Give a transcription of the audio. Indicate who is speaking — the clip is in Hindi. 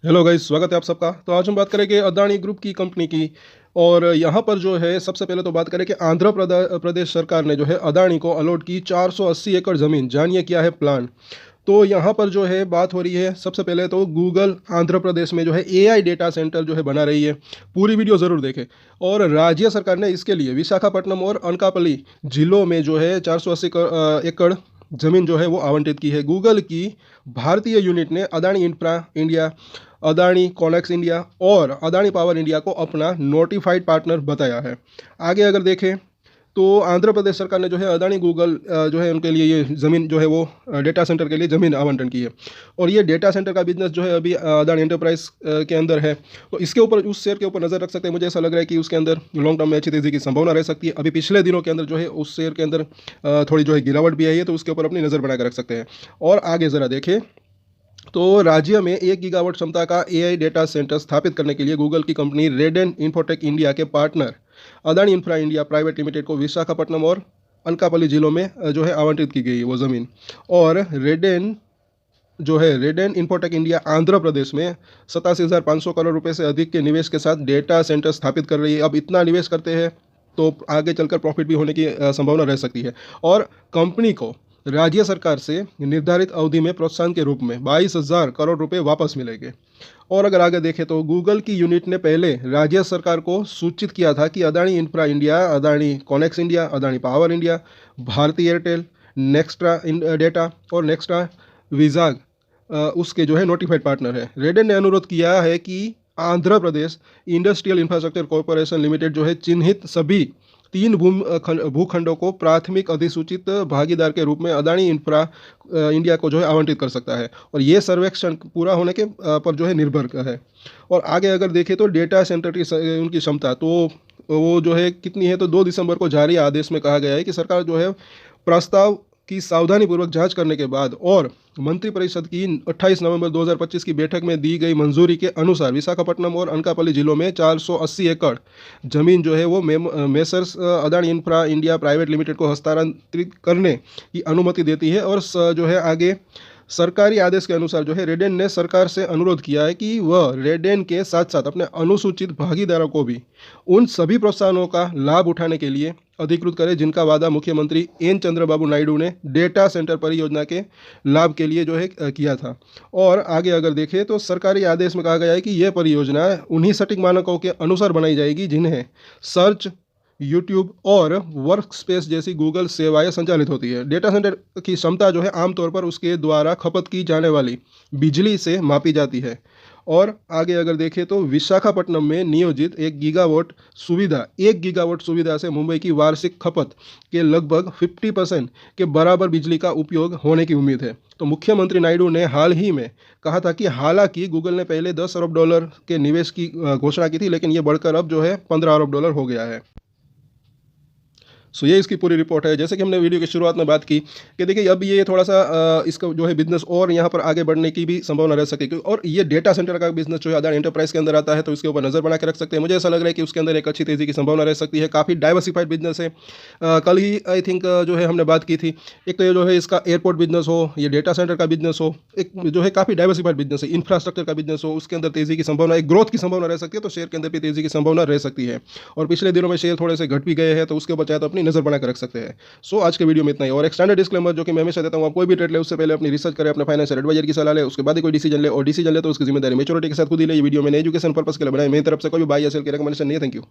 Speaker 1: हेलो गाइस, स्वागत है आप सबका। तो आज हम बात करेंगे अदानी ग्रुप की कंपनी की। और यहाँ पर जो है सबसे पहले तो बात करें कि प्रदेश सरकार ने जो है अदानी को अलॉट की 480 एकड़ ज़मीन। जानिए क्या है प्लान। तो यहाँ पर जो है बात हो रही है, सबसे पहले तो गूगल आंध्र प्रदेश में जो है एआई डेटा सेंटर जो है बना रही है। पूरी वीडियो ज़रूर देखें। और राज्य सरकार ने इसके लिए विशाखापट्टनम और अनकापल्ली जिलों में जो है 480 एकड़ ज़मीन जो है वो आवंटित की है। गूगल की भारतीय यूनिट ने Adani infra India, Adani Connex India और अदानी पावर इंडिया को अपना नोटिफाइड पार्टनर बताया है। आगे अगर देखें तो आंध्र प्रदेश सरकार ने जो है अदानी गूगल जो है उनके लिए ये ज़मीन जो है वो डेटा सेंटर के लिए ज़मीन आवंटन की है। और ये डेटा सेंटर का बिजनेस जो है अभी अदानी एंटरप्राइज के अंदर है। तो इसके ऊपर, उस शेयर के ऊपर नज़र रख सकते हैं। मुझे ऐसा लग रहा है कि उसके अंदर लॉन्ग टर्म में अच्छी तेज़ी की संभावना रह सकती है। अभी पिछले दिनों के अंदर जो है उस शेयर के अंदर थोड़ी जो है गिरावट भी आई है, तो उसके ऊपर अपनी नज़र बना कर रख सकते हैं। और आगे ज़रा देखें तो राज्य में 1 गीगावाट क्षमता का एआई डेटा सेंटर स्थापित करने के लिए गूगल की कंपनी रेडेन इन्फोटेक इंडिया के partner Adani infra India private limited को विशाखापट्टनम और अनकापल्ली जिलों में जो है आवंटित की गई है वो ज़मीन। और रेडेन इन्फोटेक इंडिया आंध्र प्रदेश में 87,500 करोड़ रुपए से अधिक के निवेश के साथ डेटा सेंटर स्थापित कर रही है। अब इतना निवेश करते हैं तो आगे चलकर प्रॉफिट भी होने की संभावना रह सकती है। और कंपनी को राज्य सरकार से निर्धारित अवधि में प्रोत्साहन के रूप में 22,000 करोड़ रुपए वापस मिलेंगे। और अगर आगे देखें तो गूगल की यूनिट ने पहले राज्य सरकार को सूचित किया था कि Adani infra India, Adani Connex India, Adani power India, Bharti Airtel, Nextra data और नेक्स्ट्रा विजाग उसके जो है नोटिफाइड पार्टनर है। रेडेन ने अनुरोध किया है कि Andhra Pradesh industrial infrastructure corporation limited जो है चिन्हित सभी 3 भूखंडों को प्राथमिक अधिसूचित भागीदार के रूप में अदानी इंफ्रा इंडिया को जो है आवंटित कर सकता है। और ये सर्वेक्षण पूरा होने के पर जो है निर्भर है। और आगे अगर देखें तो डेटा सेंटर की उनकी क्षमता तो वो जो है कितनी है, तो 2 दिसंबर को जारी आदेश में कहा गया है कि सरकार जो है प्रस्ताव की सावधानीपूर्वक जांच करने के बाद और मंत्रिपरिषद की 28 नवंबर 2025 की बैठक में दी गई मंजूरी के अनुसार विशाखापट्टनम और अनकापल्ली जिलों में 480 एकड़ जमीन जो है वो messrs Adani infra India private limited को हस्तांतरित करने की अनुमति देती है। और जो है आगे सरकारी आदेश के अनुसार जो है रेडेन ने सरकार से अनुरोध किया है कि वह रेडेन के साथ साथ अपने अनुसूचित भागीदारों को भी उन सभी प्रोत्साहनों का लाभ उठाने के लिए अधिकृत करे जिनका वादा मुख्यमंत्री एन चंद्रबाबू नायडू ने डेटा सेंटर परियोजना के लाभ के लिए जो है किया था। और आगे अगर देखें तो सरकारी आदेश में कहा गया है कि यह परियोजना उन्हीं सटीक मानकों के अनुसार बनाई जाएगी जिन्हें सर्च, यूट्यूब और वर्क स्पेस जैसी गूगल सेवाएं संचालित होती है। डेटा सेंटर की क्षमता जो है आमतौर पर उसके द्वारा खपत की जाने वाली बिजली से मापी जाती है। और आगे अगर देखें तो विशाखापट्टनम में नियोजित 1 गीगावाट सुविधा से मुंबई की वार्षिक खपत के लगभग 50% के बराबर बिजली का उपयोग होने की उम्मीद है। तो मुख्यमंत्री नायडू ने हाल ही में कहा था कि हालांकि गूगल ने पहले $10 अरब के निवेश की घोषणा की थी, लेकिन ये बढ़कर अब जो है $15 अरब हो गया है। सो ये इसकी पूरी रिपोर्ट है। जैसे कि हमने वीडियो की शुरुआत में बात की कि देखिए अब ये थोड़ा सा इसका जो है बिजनेस और यहाँ पर आगे बढ़ने की भी संभावना रह सकती है। और ये डेटा सेंटर का बिजनेस जो है अदानी एंटरप्राइज के अंदर आता है, तो इसके ऊपर नज़र बना के रख सकते हैं। मुझे ऐसा लग रहा है कि उसके अंदर एक अच्छी तेज़ी की संभावना रह सकती है। काफ़ी डाइवर्सिफाइड बिजनेस है। कल ही आई थिंक जो है हमने बात की थी, एक तो ये जो है इसका एयरपोर्ट बिजनेस हो, ये डेटा सेंटर का बिजनेस हो, एक जो है काफ़ी डाइवर्सिफाइड बिजनेस है। इंफ्रास्ट्रक्चर का बिजनेस हो, उसके अंदर तेज़ी की संभावना, एक ग्रोथ की संभावना रह सकती है। तो शेयर के अंदर भी तेज़ी की संभावना रह सकती है। और पिछले दिनों में शेयर थोड़े से घट भी गए हैं, तो उसके ऊपर चाहे तो अपनी नज़र बना कर रख सकते हैं। सो आज के वीडियो में इतना ही। और एक स्टैंडर्ड डिस्क्लेमर जो कि मैं हमेशा देता हूं, आप कोई भी ट्रेड ले उससे पहले अपनी रिसर्च करें, अपने फाइनेंशियल एडवाइजर की सलाह ले, उसके बाद ही कोई डिसीजन ले। और डिसीजन ले तो उसकी जिम्मेदारी मैच्योरिटी के साथ खुद ही ले। ये वीडियो में एजुकेशन पर्पस के लिए बनाए, मेरी तरफ से कोई भी बाय या सेल की रिकमेंडेशन नहीं है। Thank you.